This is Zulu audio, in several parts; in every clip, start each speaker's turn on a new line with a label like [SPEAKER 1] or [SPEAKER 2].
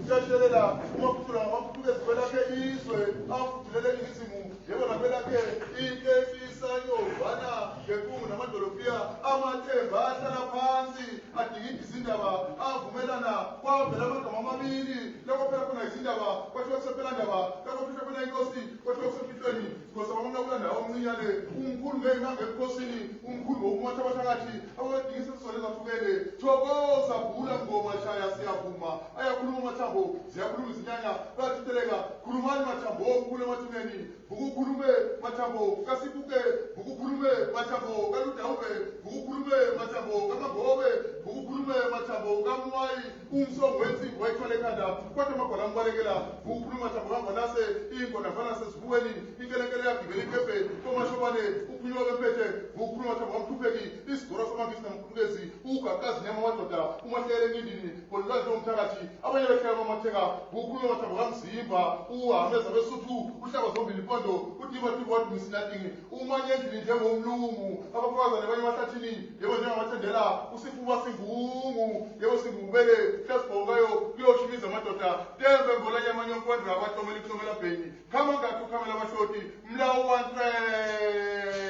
[SPEAKER 1] Yashelela umaphula amaphula ezibelakhe izwe afudulele izimu yebo nabelakhe inkefisayo bana ngekungu namadolofiya amathemba ahlala phansi adingida izindaba avumelana kwavela amagama amabili lokho phela khona izindaba kwashiwo kusephela ndaba lokho phela khona inkosi kwashiwo kusefihlweni because abamna kula ndawo omncinyane umkhulu ngeyimanga ebukhosini umkhulu ngokumathakathi awedingisa isizole zahlukene thokoza vula ngoma shaya siyavuma ayakhuluma amathambo ziyakhuluma izinyanya bayathiteleka khulumani mathambo omkhulu emathuneni vukukhulume mathambo kasibuke vukukhulume mathambo kaludawube vukukhulume mathambo kamagobe vukukhulume mathambo kamwayi umsongo wensimbi wayithwala ekhanda kodwa amagwala ambalekela vukukhulume mathambo kamvanase ingona vanase zibuweni inkelekele yagibela ikephe komashobane uphunywa kwempethe vukukhulume mathambo kamhlupheki isigora samangisi namkhulukezi ugaqazi nyama amadoda umahlele enkindini kolulwazi lomthakathi abanye behlala amatheka vukukhulume mathambo kamzimba uhameza besuthu uhlaba zombili ipondo utibatiko wadumisilatingi umanye endlini njengomlungu abafakazane abanye emahlathini yebo njengamathendela usifuba singungu yebo singubele hlesibhokayo kuyoshimiza amadoda tembe mbolanye amanye omkondra abahlomela ihlomela bheni khamangakho ukhamela abashoti mlawu wantrenga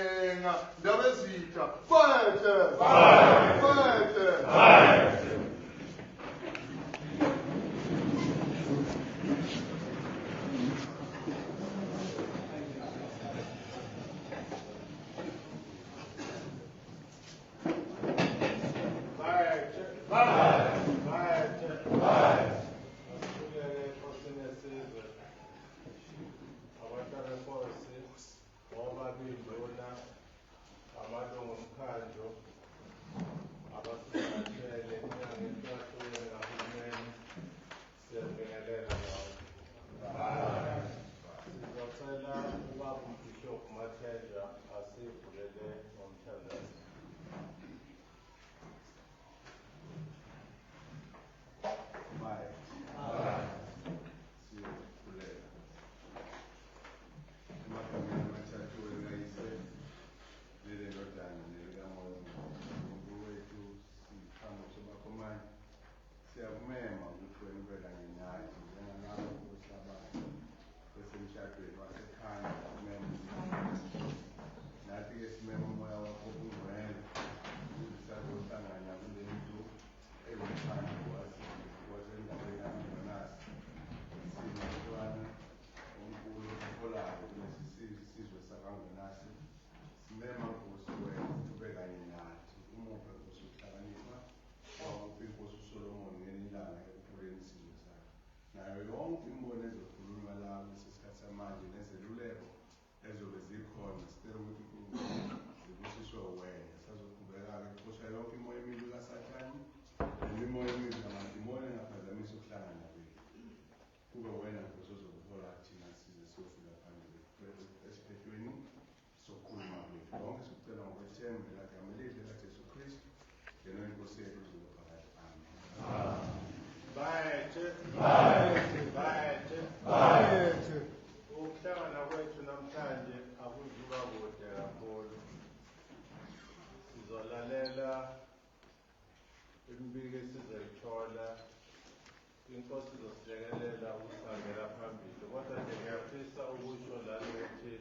[SPEAKER 1] ndaba ezitha fethe fethe ukuhlangana kwethu namhlanje akuzuba kude kakhulu. Sizolalela imibiko esizoyithola, inkosi izosilekelela ukusihambela phambili. Kodwa nje ngiyafisa ukusho lana ukuthi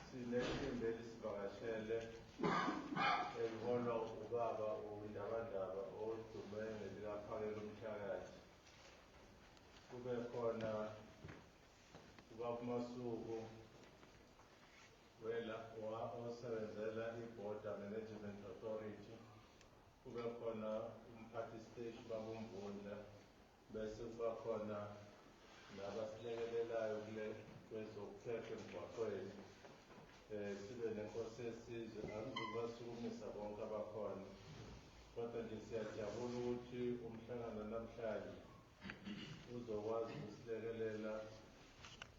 [SPEAKER 1] sinethimba elisivakashele eliholwa ubaba uNdabandaba odume ngelikaphakela umthakathi. Kube khona ubaba uMasuku osebenzela i-Border Management Authority. Kube khona umphathi siteshi babumvundla, bese kuba khona nabasilekelelayo kwezokuphepha emgwaqweni. Sibe nenkosi yesizwe, angizubasukumisa bonke abakhona. Kodwa nje siyajabula ukuthi umhlangano namhlanje uzokwazi ukusilekelela,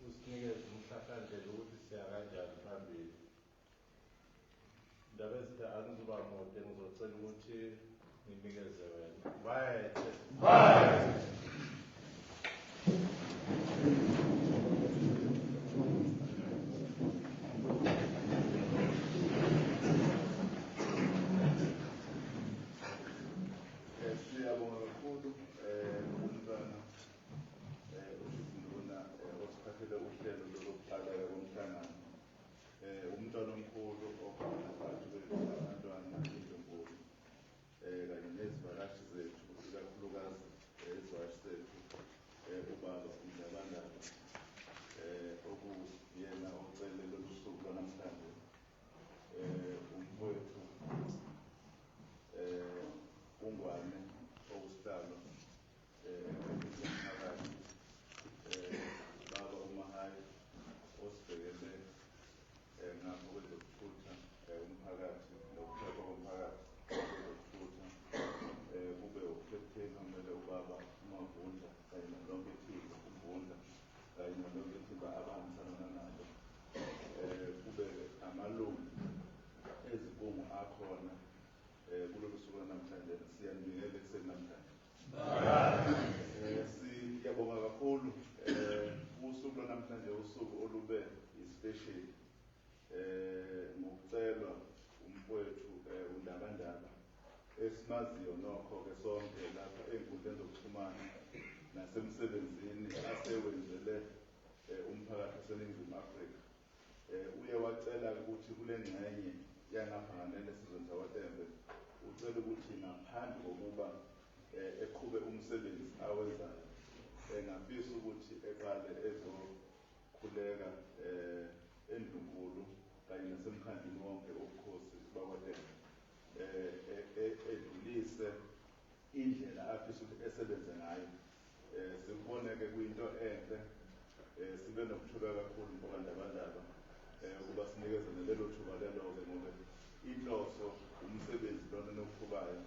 [SPEAKER 1] usinikeze umhlahlandlela ukuthi siya kanjani phambili. Ndaba ezitha angizuba mude, ngizocela ukuthi nginikeze wena. Bayethe. Siyabonga kakhulu
[SPEAKER 2] Wadena siyanibingelela ekuseni namhlanje. Siyabonga kakhulu usuku lwanamhlanje usuku olube ispecial ngokucelwa umfowethu uNdabandaba esimaziyo nokho ke sonke lapha ey'nkundleni zokuxhumana nasemsebenzini asewenzele umphakathi waseNingizimu Afrika. Uye wacela ukuthi kule ngxenye yangaphakangene esizweni sakwaTembe ucela ukuthi ngaphandle kokuba eqhube umsebenzi awenzayo ngafisa ukuthi eqale ezokhuleka eNdlunkulu kanye nasemkhandlwini wonke wobukhosi bakwaTembe edlulise indlela afisa ukuthi esebenze ngayo. Sikubone-ke kuyinto enhle, sibe nokuthula kakhulu mpoka Ndabandaba ukuba sinikezele lelo thuba lelo-ke ngoba inhloso umsebenzi lona enokuqhubayo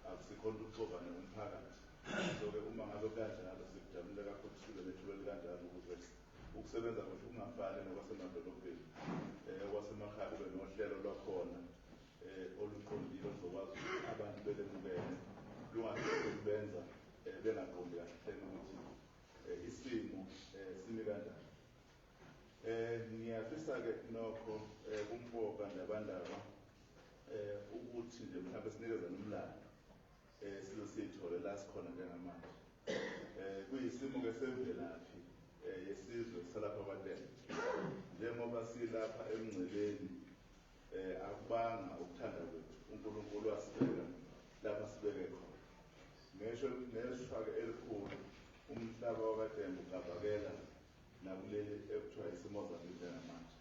[SPEAKER 2] akusikhona ukuxova nomphakathi. So-ke uma ngabe kanjalo sikujabule kakhulu sibe nethuba elikanjalo ukuze ukusebenza kwethu kungafani nokwasemadolobheni. Okwasemakhaya kube nohlelo lwakhona oluqondile oluzokwazi ukuthi abantu belemukele lungahleli benza bengaqondi kahle ukuthi isimo simi kanjani. Ngiyafisa-ke nokho kumpoka Ndabandaba ukuthi nje mhlawumbe sinikeze nomlando sizosiy'thole la sikhona njengamanje. Kuyisimo-ke semvelaphi yesizwe salapha kwaTembe. Njengoba silapha emngceleni akubanga ukuthanda kwethu uNkulunkulu wasibeka lapha sibeke khona. Ngisho nesifake elikhulu umhlaba wakwaTembe ugabhakela nakuleli ekuthiwa iseMozambique njengamanje.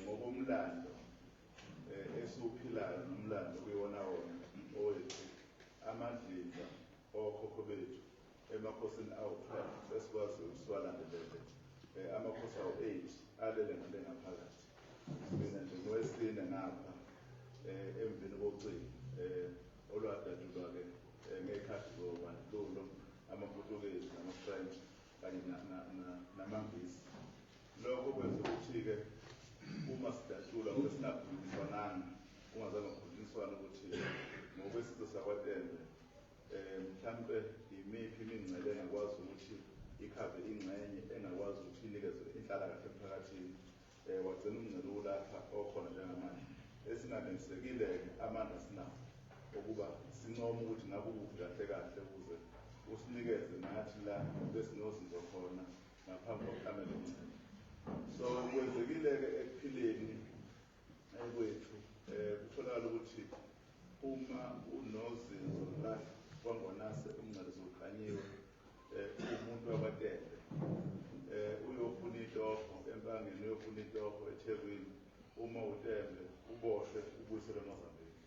[SPEAKER 2] Ngokomlando esiwuphilayo nomlando kuyiwona wona owethu amadlinza okhokho bethu emakhosini awu-12 esikwazi ukusiwalandelele amakhosi awu-8 alele ngale ngaphakathi. Mina nje ngowesine ngapha emveni kocingo olwadatshulwa-ke ngey'khathi zobandlululo amaPutukezi namaFrench kanye namaNgisi. Lokho kwenza ukuthi-ke uma sidatshulwa ngoba singakhulunyiswananga ungazange kukhulunyiswana ukuthi ngokwesizwe sakwaTembe mhlampe imiphi imingcele engakwazi ukuthi ikhave ingxenye engakwazi ukuthi inikezwe inhlalakahle emphakathini. Wagcina umngcele ulapha okhona njengamanje esinganelisekile-ke amandla sinawo ukuba sincome ukuthi ngabe ukuphi kahle kahle ukuze usinikeze nathi la besinozinzo khona ngaphambi kokukhamela umngcele. So kwenzekile-ke ekuphileni kwethu kutholakala ukuthi uma unozinzo la kwangonase umngcele sowukhanyiwe umuntu wakwaTembe uyofuna itoho empangeni, uyofuna itoho eThekwini. Uma uTembe uboshwe ubuyiselwe eMozambique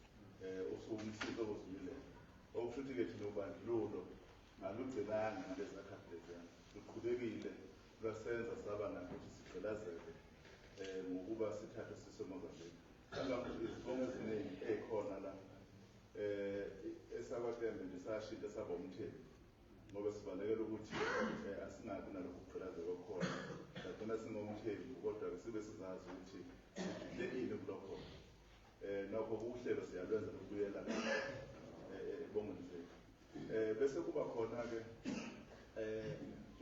[SPEAKER 2] usuwumsizo ozimilela. Okusho ukuthi-ke thina ubandlululo alugcinanga ngalezi akhathi leziyana, luqhubekile lwasenza saba nakho ukuthi sigqilazeke ngokuba sithathwe siswe eMozambique. Izibongo eziningi ey'khona la esakwaTembe nje sashintsha saba umthetho ngoba sibalekela ukuthi asingabi nalokhu kugqilazeka okukhona. Sagcina singomthetho kodwa-ke sibe sizazi ukuthi sihlelile kulokhona. Nokho uhlelo siyalwenza lokubuyela ebongweni zethu. Bese kuba khona-ke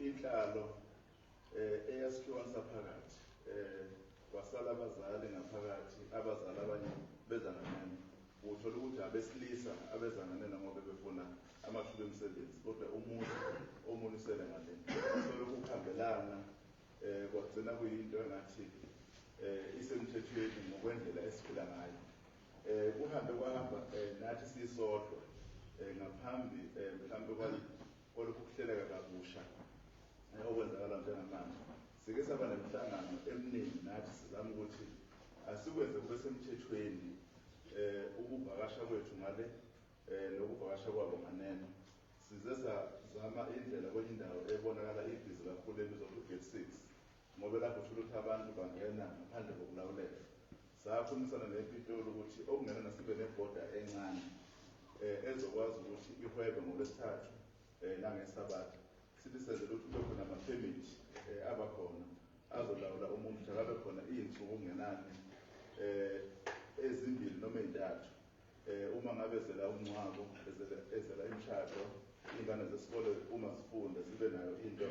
[SPEAKER 2] inhlalo eyasihlukanisa phakathi. Kwasala abazali ngaphakathi, abazali abanye bezanganene. Uthola ukuthi abesilisa abezanganene ngoba befuna amathuba emisebenzi, kodwa omunye usele ngale. So ukuhambelana kwagcina kuyinto engathi isemthethweni ngokwendlela esiphila ngayo. Kuhambe kwahamba nathi sisodwa ngaphambi mhlawumbe kwalokhu kuhleleka kabusha okwenzakala njengamanje. Sike saba nemihlangano eminingi nathi sizama ukuthi asikwenze kube semthethweni ukuvakasha kwethu ngale nokuvakasha kwabo nganeno. Size sizama indlela kwenye indawo ebonakala ibhizi kakhulu ebizwa ku-Gate 6 ngoba lapho uthola ukuthi abantu bangena ngaphandle kokulawuleka. Sakhulumisana nePitoli ukuthi okungena nasibe nebhoda encane ezokwazi ukuthi ihwebe ngoLwesithathu nangeSabatha. Sithi senzele ukuthi kube khona ama-permit abakhona azolawula umuntu njalo khona iy'nsuku okungenani ezimbili noma ey'ntathu uma ngabe ezela umncwabo ezela imishado ingane zesikole uma zifunda zibe nayo into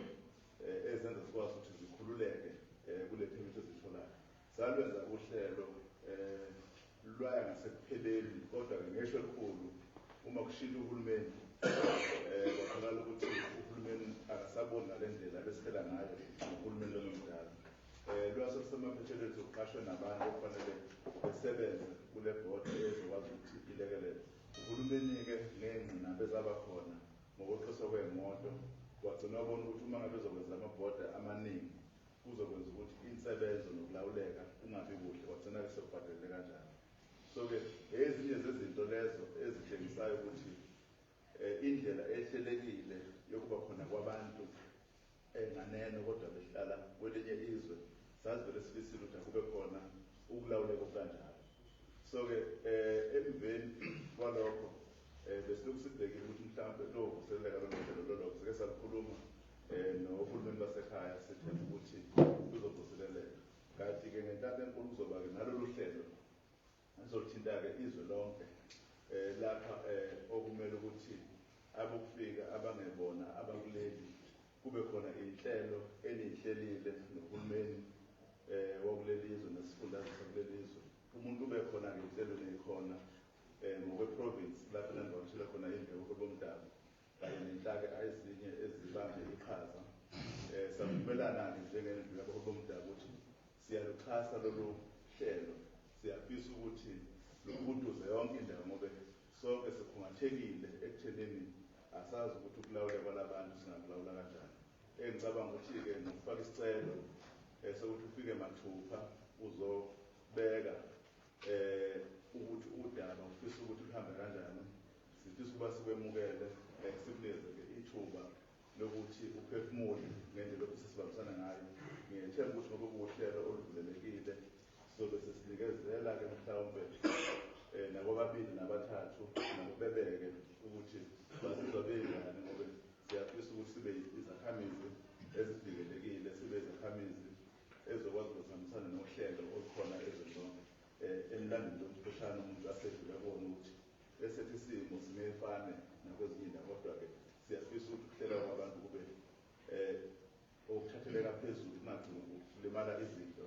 [SPEAKER 2] ezenza sikwazi ukuthi zikhululeke kule phemithi ezitholayo. Salwenza uhlelo lwaya ngasekupheleni kodwa-ke ngesho elikhulu uma kushintsha uhulumeni kwaqala ukuthi uhulumeni akasaboni ngale ndlela abesihlela ngayo uhulumeni lomdala. Lwase kusemaphethelweni sokuqashwe nabantu okufanele besebenze kule bhodi ezokwazi ukuthi ilekelele. Uhulumeni-ke ngey'ngqinamba ezaba khona ngokweqiswa kwey'moto wagcina wabona ukuthi uma ngabe ezokwenza amabhoda amaningi kuzokwenza ukuthi insebenzo nokulawuleka kungabi kuhle, wagcina-ke sekubhadelele kanjalo. So-ke ezinye zezinto lezo ezitshengisayo ukuthi indlela ehlelekile yokuba khona kwabantu nganeno kodwa behlala kwelinye izwe sazivele sifisile ukuthi akube khona ukulawuleka okanjalo. So-ke emveni kwalokho besilokhu sibhekile ukuthi mhlawumbe lokuvuseleleka lolelo lolokho sike salukhuluma nohulumeni basekhaya sithemba ukuthi kuzovuseleleka. Kanti-ke ngenhlanhla enkulu kuzoba-ke nalolu hlelo ezoluthinta-ke izwe lonke lapha okumele ukuthi abokufika abangebona abakuleli kube khona inhlelo eniyihlelile nohulumeni wakuleli izwe nesifundazwe sakuleli izwe. Umuntu ube khona-ke inhlelweni eyikhona ngokwe-province lapho nanivakashela khona indleko bomdabu kanye nenhlaka ezinye ezibambe iqhaza. Savumelana-ke njengendlu yabaholi bomdabu ukuthi siyaluxhasa lolu hlelo, siyafisa ukuthi lukhunduze yonke indawo ngoba sonke sikhungathekile ekuthenini asazi ukuthi ukulawuleka kwalabantu singakulawula kanjani. Ngicabanga ukuthi-ke ngokufaka isicelo sokuthi ufike mathupha uzobeka ukuthi udaba ufisa ukuthi luhambe kanjani. Sifisa ukuba sikwemukele sikunikeze-ke ithuba lokuthi uphefumule ngendlela ofisa sibambisana ngayo. Ngiyethemba ukuthi ngoba kuwuhlelo oluvulelekile sobe sesinikezela-ke mhlawumbe nakwababili nabathathu nabo bebeke ukuthi bazizwa beyingane ngoba siyafisa ukuthi sibe izakhamizi ezivikelekile, sibe izakhamizi ezokwazi ukuzihambisana nohlelo olukhona ezweni lonke. Emlandweni lomsipheshana umuntu asedlula kubona ukuthi esethi isimo singefane nakwezinye indawo, kodwa-ke siyafisa ukuthi ukuhlela kwabantu kube okuthatheleka phezulu kungagcini kulimala izinto